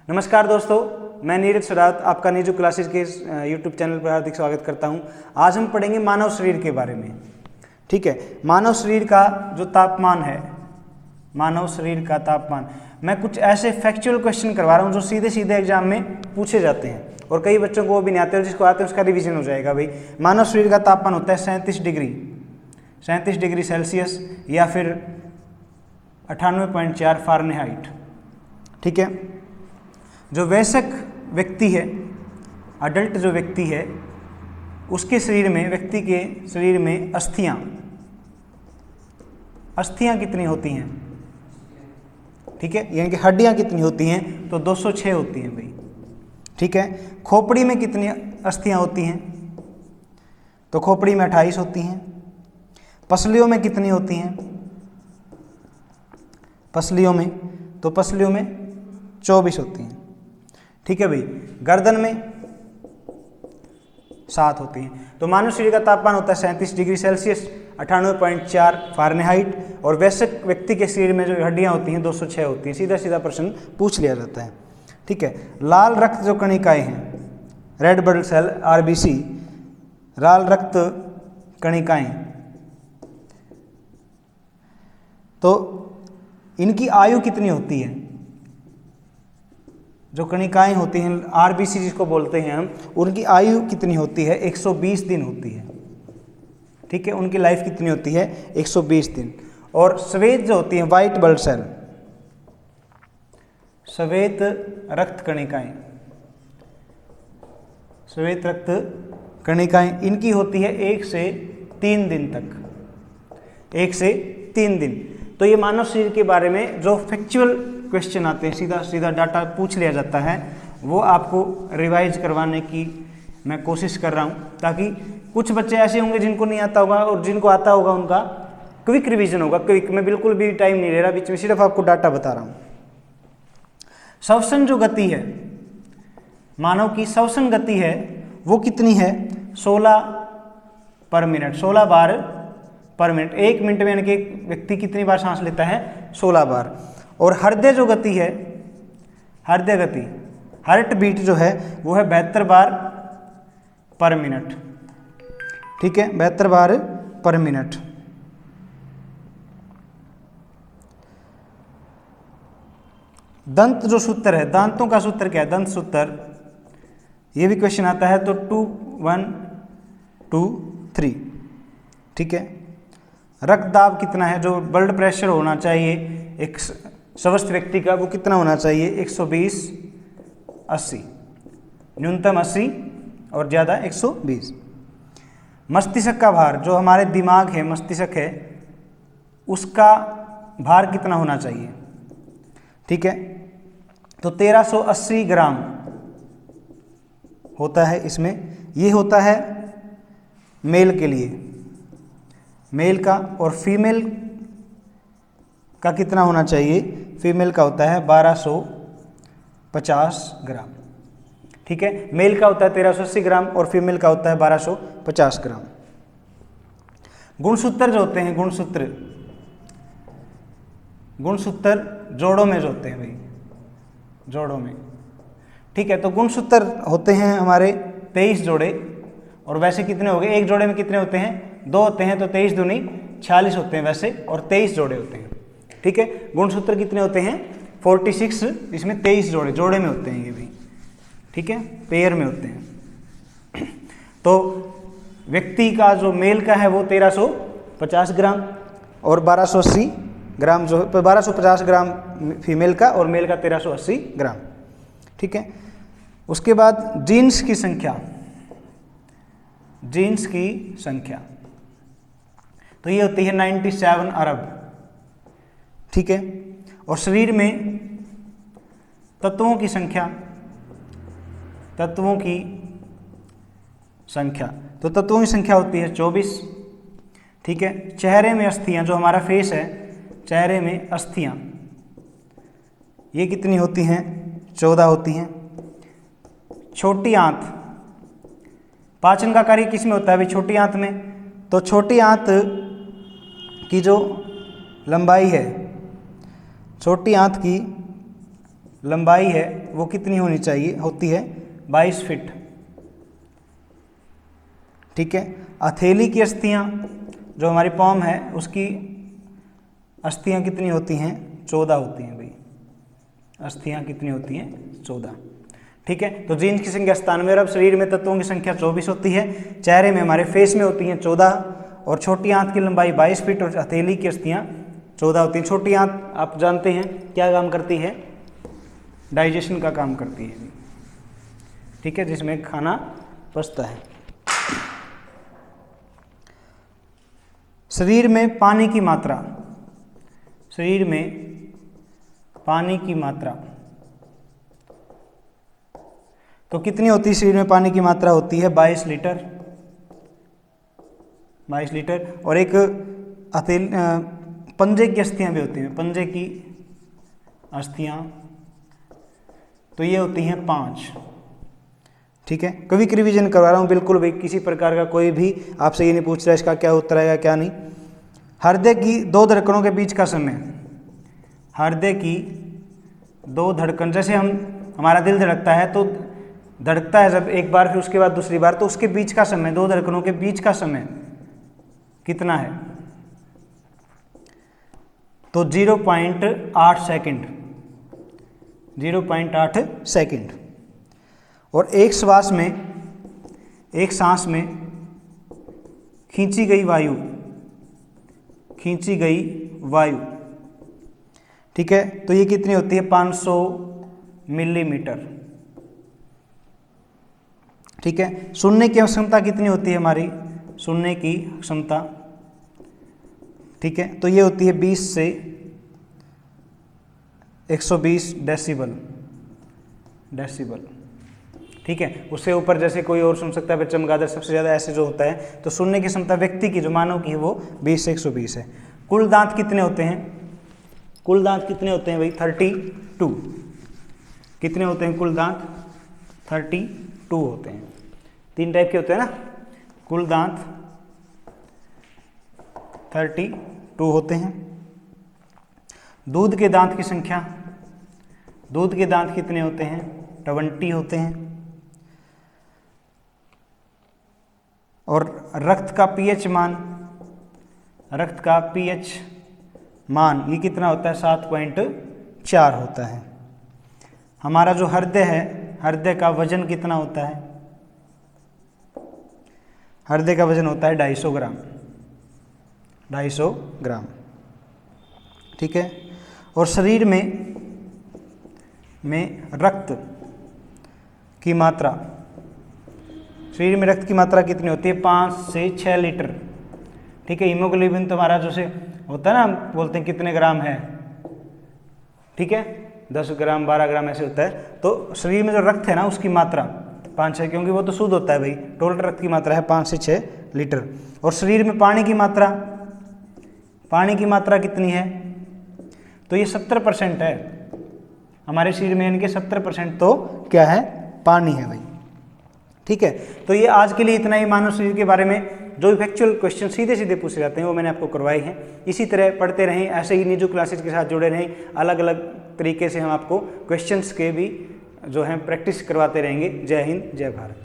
नमस्कार दोस्तों, मैं नीरज सुरात आपका नीजू क्लासेस के यूट्यूब चैनल पर हार्दिक स्वागत करता हूं। आज हम पढ़ेंगे मानव शरीर के बारे में। ठीक है, मानव शरीर का जो तापमान है, मानव शरीर का तापमान, मैं कुछ ऐसे फैक्चुअल क्वेश्चन करवा रहा हूं जो सीधे सीधे एग्जाम में पूछे जाते हैं और कई बच्चों को वो भी नहीं आते और जिसको आते हैं उसका रिवीजन हो जाएगा। भाई, मानव शरीर का तापमान होता है 37 डिग्री सेल्सियस या फिर 98.4 फ़ारेनहाइट। ठीक है, जो वयस्क व्यक्ति है, अडल्ट जो व्यक्ति है, उसके शरीर में, व्यक्ति के शरीर में अस्थियां कितनी होती हैं? ठीक है, यानी कि हड्डियां कितनी होती हैं? तो 206 होती हैं भाई। ठीक है, खोपड़ी में कितनी अस्थियां होती हैं? तो खोपड़ी में 28 होती हैं। पसलियों में कितनी होती हैं? पसलियों में 24 होती हैं। ठीक है भाई, गर्दन में 7 होती हैं। तो मानव शरीर का तापमान होता है 37 डिग्री सेल्सियस 98.4 फ़ारेनहाइट और वयस्क व्यक्ति के शरीर में जो हड्डियां होती हैं 206 होती हैं। सीधा सीधा प्रश्न पूछ लिया जाता है। ठीक है, लाल रक्त जो कणिकाएं हैं, रेड ब्लड सेल आरबीसी, लाल रक्त कणिकाएं, तो इनकी आयु कितनी होती है? जो कणिकाएं होती हैं आरबीसी जिसको बोलते हैं हम, उनकी आयु कितनी होती है? 120 दिन होती है। ठीक है, उनकी लाइफ कितनी होती है? 120 दिन। और श्वेत जो होती हैं, वाइट ब्लड सेल, श्वेत रक्त कणिकाएं, श्वेत रक्त कणिकाएं, इनकी होती है 1 से 3 दिन तक, 1 से 3 दिन। तो ये मानव शरीर के बारे में जो फैक्चुअल क्वेश्चन आते हैं, सीधा सीधा डाटा पूछ लिया जाता है, वो आपको रिवाइज करवाने की मैं कोशिश कर रहा हूँ, ताकि कुछ बच्चे ऐसे होंगे जिनको नहीं आता होगा और जिनको आता होगा उनका क्विक रिवीजन होगा। क्विक, मैं बिल्कुल भी टाइम नहीं ले रहा बीच में, सिर्फ आपको डाटा बता रहा हूँ। श्वसन जो गति है, मानव की श्वसन गति है, वो कितनी है? 16 पर मिनट, 16 बार पर मिनट। 1 मिनट में यानी कि व्यक्ति कितनी बार सांस लेता है? 16 बार। और हृदय जो गति है, हृदय गति, हार्ट बीट जो है, वो है 72 बार पर मिनट। ठीक है, 72 बार पर मिनट। दंत जो सूत्र है, दांतों का सूत्र क्या है? दंत सूत्र, ये भी क्वेश्चन आता है। तो 2 1 2 3। ठीक है, रक्तदाब कितना है? जो ब्लड प्रेशर होना चाहिए एक स्वस्थ व्यक्ति का, वो कितना होना चाहिए? 120/80, न्यूनतम 80 और ज़्यादा 120। मस्तिष्क का भार, जो हमारे दिमाग है, मस्तिष्क है, उसका भार कितना होना चाहिए? ठीक है, तो 1380 ग्राम होता है इसमें। ये होता है मेल के लिए, मेल का। और फीमेल का कितना होना चाहिए? फीमेल का होता है 1250 ग्राम। ठीक है, मेल का होता है 1380 ग्राम और फीमेल का होता है 1250 ग्राम। गुणसूत्र जो होते हैं, गुणसूत्र जोड़ों में जो होते हैं भाई, जोड़ों में। ठीक है, तो गुणसूत्र होते हैं हमारे 23 जोड़े। और वैसे कितने हो गए? एक जोड़े में कितने होते हैं? 2 होते हैं, तो 23 दूनी 46 होते हैं वैसे, और 23 जोड़े होते हैं। ठीक है, गुणसूत्र कितने होते हैं? 46, इसमें 23 जोड़े में होते हैं ये भी। ठीक है, पेयर में होते हैं। तो व्यक्ति का जो मेल का है वो 1350 ग्राम और 1280 ग्राम, जो 1250 ग्राम फीमेल का और मेल का 1380 ग्राम। ठीक है, उसके बाद जीन्स की संख्या, जीन्स की संख्या तो ये होती है 97 अरब। ठीक है, और शरीर में तत्वों की संख्या, तत्वों की संख्या, तो तत्वों की संख्या होती है 24। ठीक है, चेहरे में अस्थियां, जो हमारा फेस है, चेहरे में अस्थियां, ये कितनी होती हैं? 14 होती हैं। छोटी आंत, पाचन का कार्य किस में होता है भाई? छोटी आंत में। तो छोटी आंत की जो लंबाई है, छोटी आंत की लंबाई है वो कितनी होनी चाहिए, होती है 22 फीट। ठीक है। हथेली की अस्थियां, जो हमारी पॉम है उसकी अस्थियां कितनी होती हैं, 14 होती हैं भाई। अस्थियां कितनी होती हैं, 14। ठीक है। तो जीन्स की संख्या 97 और अब शरीर में तत्वों की संख्या 24 होती है। चेहरे में, हमारे फेस में होती हैं 14 और छोटी आंत की लंबाई 22 फीट और हथेली की अस्थियां 14 होती हैं। छोटी आंत आप जानते हैं क्या काम करती है, डाइजेशन का काम करती है। ठीक है, जिसमें खाना पचता है। शरीर में पानी की मात्रा, शरीर में पानी की मात्रा तो कितनी होती है, शरीर में पानी की मात्रा होती है 22 लीटर। 22 लीटर। और एक पंजे की अस्थियां भी होती हैं, पंजे की अस्थियां तो ये होती हैं 5। ठीक है। क्विक रिवीजन करवा रहा हूँ बिल्कुल भाई, किसी प्रकार का कोई भी आपसे ये नहीं पूछ रहा इसका क्या उत्तर आएगा क्या नहीं। हृदय की 2 धड़कनों के बीच का समय, हृदय की 2 धड़कन, जैसे हमारा दिल धड़कता है तो धड़कता है जब एक बार फिर उसके बाद दूसरी बार, तो उसके बीच का समय, 2 धड़कनों के बीच का समय कितना है, तो 0.8 सेकंड, 0.8 सेकंड। और एक श्वास में, एक सांस में खींची गई वायु, खींची गई वायु, ठीक है, तो ये कितनी होती है, 500 मिलीमीटर। ठीक है। सुनने की क्षमता कितनी होती है हमारी, सुनने की क्षमता, ठीक है, तो ये होती है 20 से 120 डेसिबल, डेसिबल। ठीक है। उससे ऊपर जैसे कोई और सुन सकता है, चमगादड़ सबसे ज़्यादा ऐसे जो होता है, तो सुनने की क्षमता व्यक्ति की, जो मानव की है, वो 20 से 120 है। कुल दांत कितने होते हैं, कुल दांत कितने होते हैं भाई, 32। कितने होते हैं कुल दांत, 32 होते हैं। 3 टाइप के होते हैं ना, कुल दांत 32 होते हैं। दूध के दांत की संख्या, दूध के दांत कितने होते हैं, 20 होते हैं। और रक्त का पीएच मान, रक्त का पीएच मान ये कितना होता है, 7.4 होता है। हमारा जो हृदय है, हृदय का वजन कितना होता है, हृदय का वजन होता है 250 ग्राम, 250 ग्राम। ठीक है। और शरीर में रक्त की मात्रा, शरीर में रक्त की मात्रा कितनी होती है, 5 से 6 लीटर। ठीक है। हीमोग्लोबिन तुम्हारा जो से होता है ना, हम बोलते हैं कितने ग्राम है, ठीक है, 10 ग्राम 12 ग्राम ऐसे होता है। तो शरीर में जो रक्त है ना उसकी मात्रा 5-6, क्योंकि वो तो शुद्ध होता है भाई, टोटल रक्त की मात्रा है 5 से 6 लीटर। और शरीर में पानी की मात्रा, पानी की मात्रा कितनी है, तो ये 70% है हमारे शरीर में, इनके 70% तो क्या है, पानी है भाई। ठीक है। तो ये आज के लिए इतना ही। मानव शरीर के बारे में जो फैक्चुअल क्वेश्चन सीधे सीधे पूछे जाते हैं वो मैंने आपको करवाए हैं। इसी तरह पढ़ते रहें, ऐसे ही निजू क्लासेज के साथ जुड़े रहें। अलग अलग तरीके से हम आपको क्वेश्चंस के भी जो हैं प्रैक्टिस करवाते रहेंगे। जय हिंद, जय भारत।